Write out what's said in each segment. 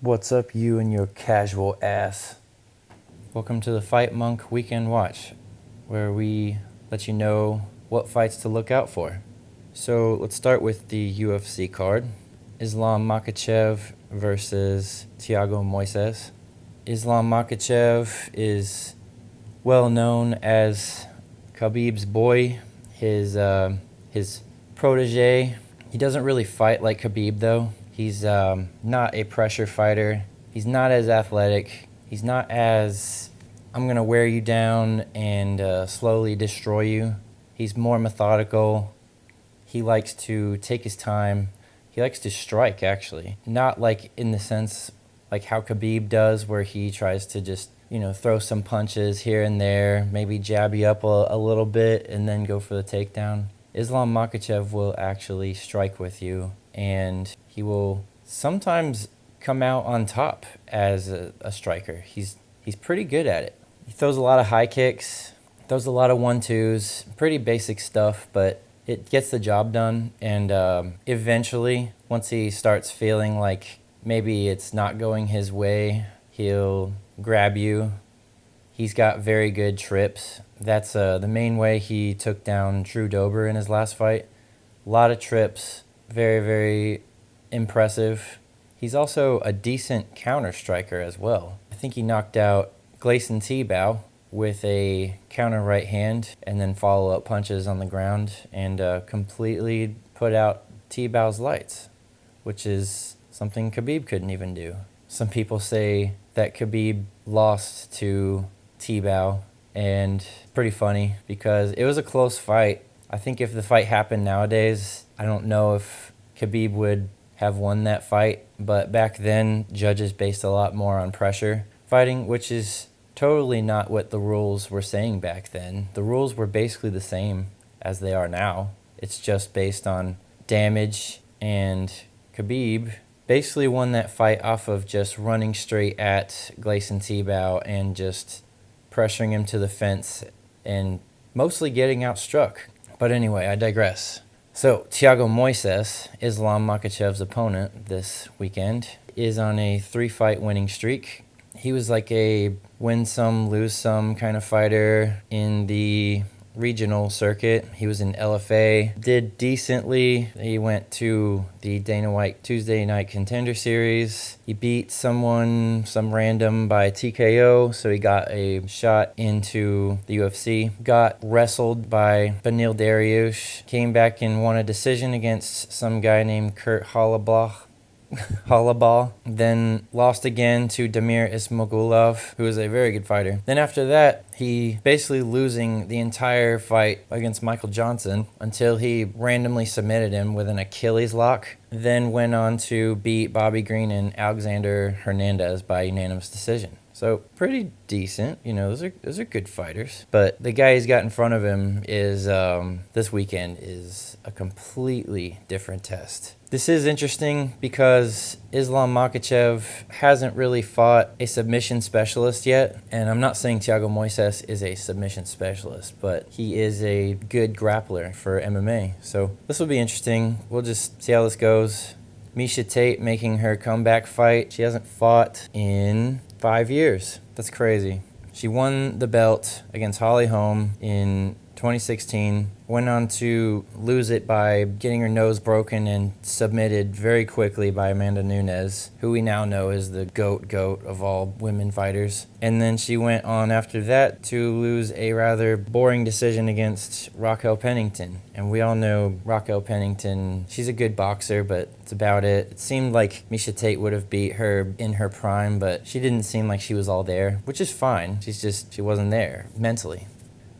What's up, you and your casual ass? Welcome to the Fight Monk Weekend Watch, where we let you know what fights to look out for. So let's start with the UFC card. Islam Makhachev versus Thiago Moises. Islam Makhachev is well known as Khabib's boy, his protege. He doesn't really fight like Khabib, though. He's not a pressure fighter. He's not as athletic. He's not as, I'm going to wear you down and slowly destroy you. He's more methodical. He likes to take his time. He likes to strike, actually. Not like in the sense like how Khabib does, where he tries to just, throw some punches here and there, maybe jab you up a little bit and then go for the takedown. Islam Makhachev will actually strike with you, and he will sometimes come out on top as a striker. He's pretty good at it. He throws a lot of high kicks, throws a lot of 1-2s, pretty basic stuff, but it gets the job done. And eventually, once he starts feeling like maybe it's not going his way, he'll grab you. He's got very good trips. That's the main way he took down Drew Dober in his last fight. A lot of trips, very, very impressive. He's also a decent counter striker as well. I think he knocked out Gleison Tibau with a counter right hand and then follow-up punches on the ground and completely put out Tibau's lights, which is something Khabib couldn't even do. Some people say that Khabib lost to Tibau, and it's pretty funny because it was a close fight. I think if the fight happened nowadays, I don't know if Khabib would have won that fight, but back then judges based a lot more on pressure fighting, which is totally not what the rules were saying back then. The rules were basically the same as they are now. It's just based on damage, and Khabib basically won that fight off of just running straight at Gleison Tibau and just pressuring him to the fence and mostly getting outstruck. But anyway, I digress. So Thiago Moises, Islam Makhachev's opponent this weekend, is on a 3-fight winning streak. He was like a win some, lose some kind of fighter in the regional circuit. He was in LFA, did decently. He went to the Dana White Tuesday Night Contender Series. He beat some random by TKO, so he got a shot into the UFC. Got wrestled by Beneil Dariush. Came back and won a decision against some guy named Kurt Halabal, then lost again to Damir Ismagulov, who is a very good fighter. Then after that, he basically losing the entire fight against Michael Johnson until he randomly submitted him with an Achilles lock, then went on to beat Bobby Green and Alexander Hernandez by unanimous decision. So pretty decent, those are good fighters. But the guy he's got in front of him is this weekend is a completely different test. This is interesting because Islam Makhachev hasn't really fought a submission specialist yet. And I'm not saying Thiago Moises is a submission specialist, but he is a good grappler for MMA. So this will be interesting. We'll just see how this goes. Miesha Tate making her comeback fight. She hasn't fought in 5 years. That's crazy. She won the belt against Holly Holm in 2016, went on to lose it by getting her nose broken and submitted very quickly by Amanda Nunes, who we now know is the GOAT of all women fighters. And then she went on after that to lose a rather boring decision against Raquel Pennington. And we all know Raquel Pennington, she's a good boxer, but that's about it. It seemed like Miesha Tate would have beat her in her prime, but she didn't seem like she was all there, which is fine. She wasn't there mentally.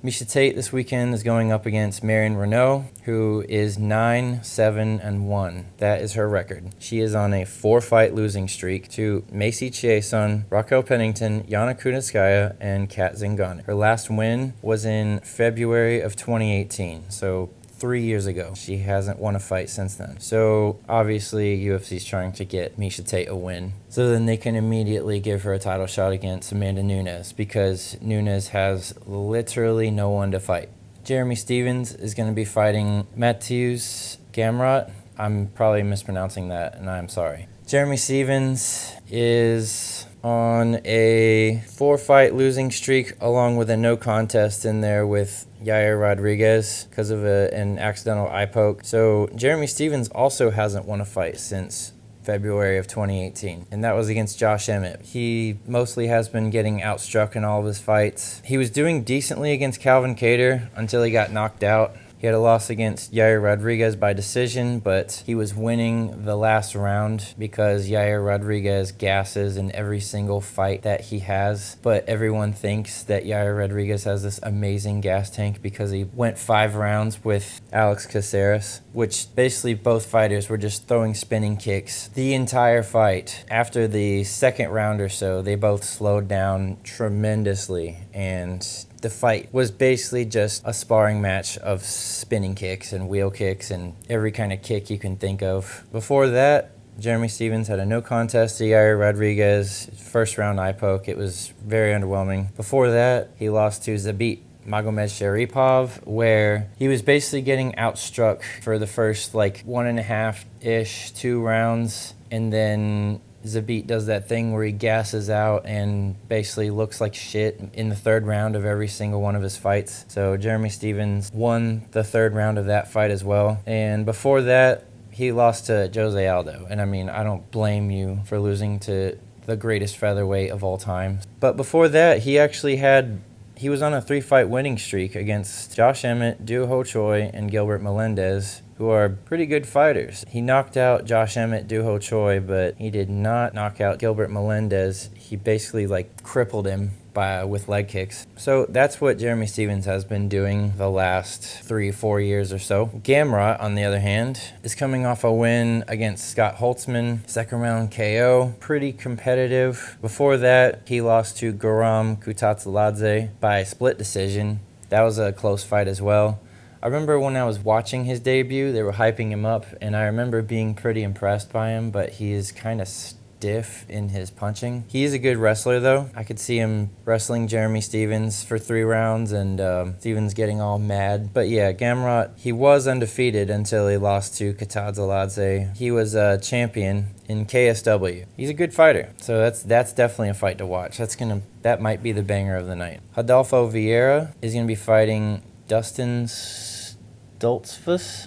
Miesha Tate this weekend is going up against Marion Renault, who is 9-7-1. That is her record. She is on a 4-fight losing streak to Macy Chiasson, Raquel Pennington, Yana Kunitskaya, and Kat Zingano. Her last win was in February of 2018, so 3 years ago. She hasn't won a fight since then. So obviously UFC's trying to get Miesha Tate a win, so then they can immediately give her a title shot against Amanda Nunes, because Nunes has literally no one to fight. Jeremy Stevens is going to be fighting Mateusz Gamra. I'm probably mispronouncing that, and I'm sorry. Jeremy Stephens is on a 4-fight losing streak, along with a no contest in there with Yair Rodriguez because of an accidental eye poke. So Jeremy Stephens also hasn't won a fight since February of 2018, and that was against Josh Emmett. He mostly has been getting outstruck in all of his fights. He was doing decently against Calvin Kattar until he got knocked out. He had a loss against Yair Rodriguez by decision, but he was winning the last round because Yair Rodriguez gasses in every single fight that he has. But everyone thinks that Yair Rodriguez has this amazing gas tank because he went 5 rounds with Alex Caceres, which basically both fighters were just throwing spinning kicks the entire fight. After the second round or so, they both slowed down tremendously, and the fight was basically just a sparring match of spinning kicks and wheel kicks and every kind of kick you can think of. Before that, Jeremy Stephens had a no contest to Yair Rodriguez, first round eye poke. It was very underwhelming. Before that, he lost to Zabit Magomedsharipov, where he was basically getting outstruck for the first 1.5-ish, 2 rounds, and then Zabit does that thing where he gasses out and basically looks like shit in the 3rd round of every single one of his fights. So Jeremy Stephens won the 3rd round of that fight as well. And before that, he lost to Jose Aldo. And I mean, I don't blame you for losing to the greatest featherweight of all time. But before that, he was on a 3-fight winning streak against Josh Emmett, Doo Ho Choi, and Gilbert Melendez, who are pretty good fighters. He knocked out Josh Emmett, Doo Ho Choi, but he did not knock out Gilbert Melendez. He basically crippled him with leg kicks. So that's what Jeremy Stephens has been doing the last 3-4 years or so. Gamra, on the other hand, is coming off a win against Scott Holtzman, 2nd round KO, pretty competitive. Before that, he lost to Guram Kutatsiladze by split decision. That was a close fight as well. I remember when I was watching his debut, they were hyping him up, and I remember being pretty impressed by him, but he is kind of stiff in his punching. He is a good wrestler, though. I could see him wrestling Jeremy Stephens for 3 rounds, and Stephens getting all mad. But yeah, Gamrot, he was undefeated until he lost to Kutatsiladze. He was a champion in KSW. He's a good fighter, so that's definitely a fight to watch. That might be the banger of the night. Rodolfo Vieira is gonna be fighting Dustin Stoltzfus?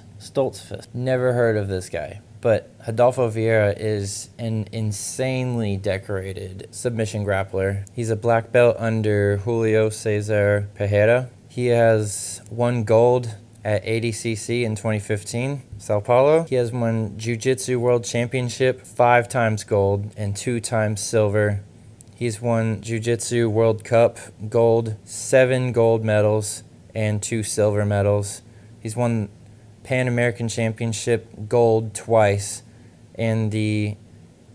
Never heard of this guy. But Rodolfo Vieira is an insanely decorated submission grappler. He's a black belt under Julio Cesar Pereira. He has won gold at ADCC in 2015, Sao Paulo. He has won Jiu-Jitsu World Championship 5 times gold and 2 times silver. He's won Jiu-Jitsu World Cup gold, 7 gold medals, and 2 silver medals. He's won Pan American Championship gold twice and the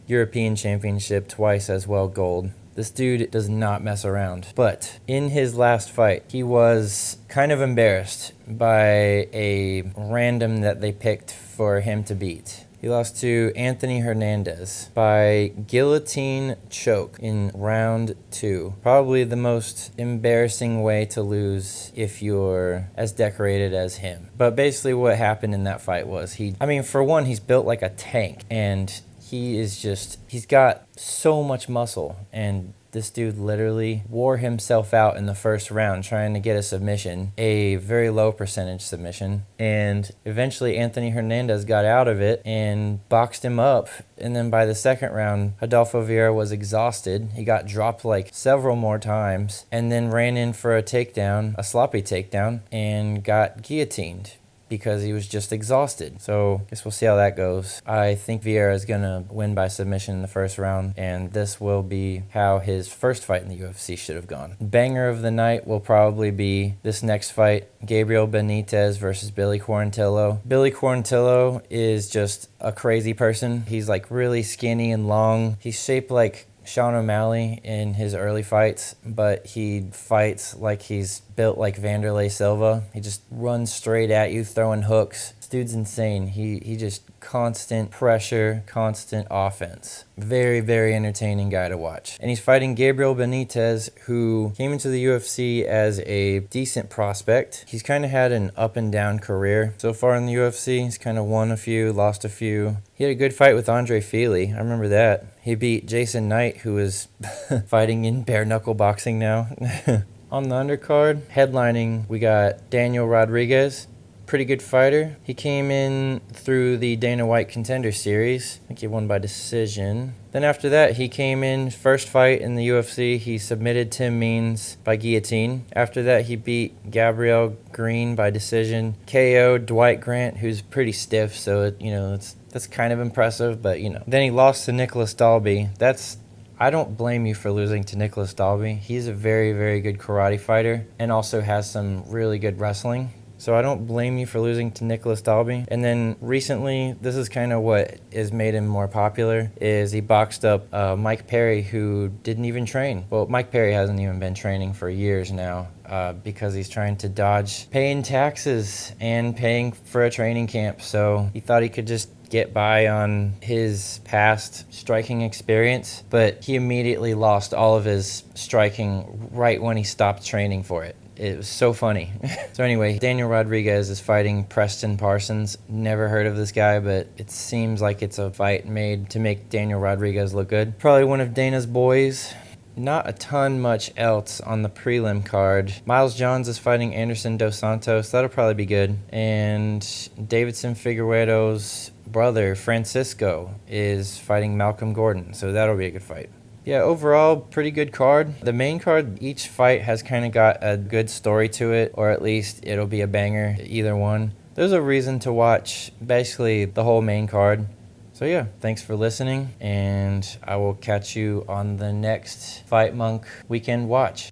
European Championship twice as well, gold. This dude does not mess around. But in his last fight, he was kind of embarrassed by a random that they picked for him to beat. He lost to Anthony Hernandez by guillotine choke in round 2. Probably the most embarrassing way to lose if you're as decorated as him. But basically what happened in that fight was for one, he's built like a tank, and he's got so much muscle, and this dude literally wore himself out in the first round trying to get a submission, a very low percentage submission. And eventually Anthony Hernandez got out of it and boxed him up. And then by the second round, Rodolfo Vieira was exhausted. He got dropped several more times and then ran in for a takedown, a sloppy takedown, and got guillotined because he was just exhausted. So I guess we'll see how that goes. I think Vieira is going to win by submission in the first round, and this will be how his first fight in the UFC should have gone. Banger of the night will probably be this next fight, Gabriel Benitez versus Billy Quarantillo. Billy Quarantillo is just a crazy person. He's really skinny and long. He's shaped like Sean O'Malley in his early fights, but he fights like he's built like Vanderlei Silva. He just runs straight at you, throwing hooks. This dude's insane. He just constant pressure, constant offense. Very, very entertaining guy to watch. And he's fighting Gabriel Benitez, who came into the UFC as a decent prospect. He's kind of had an up and down career so far in the UFC. He's kind of won a few, lost a few. He had a good fight with Andre Fili. I remember that. He beat Jason Knight, who is fighting in bare knuckle boxing now. On the undercard, headlining, we got Daniel Rodriguez. Pretty good fighter. He came in through the Dana White Contender Series. I think he won by decision. Then after that, he came in, first fight in the UFC. He submitted Tim Means by guillotine. After that, he beat Gabriel Green by decision. KO'd Dwight Grant, who's pretty stiff, so that's kind of impressive, but Then he lost to Nicholas Dalby. I don't blame you for losing to Nicholas Dalby. He's a very, very good karate fighter and also has some really good wrestling. So I don't blame you for losing to Nicholas Dalby. And then recently, this is kind of what has made him more popular, is he boxed up Mike Perry, who didn't even train. Well, Mike Perry hasn't even been training for years now because he's trying to dodge paying taxes and paying for a training camp. So he thought he could just get by on his past striking experience, but he immediately lost all of his striking right when he stopped training for it. It was so funny. So anyway, Daniel Rodriguez is fighting Preston Parsons. Never heard of this guy, but it seems like it's a fight made to make Daniel Rodriguez look good. Probably one of Dana's boys. Not a ton much else on the prelim card. Miles Johns is fighting Anderson Dos Santos. That'll probably be good. And Davidson Figueiredo's brother, Francisco, is fighting Malcolm Gordon. So that'll be a good fight. Yeah, overall, pretty good card. The main card, each fight has kind of got a good story to it, or at least it'll be a banger, either one. There's a reason to watch basically the whole main card. So yeah, thanks for listening, and I will catch you on the next Fight Monk Weekend Watch.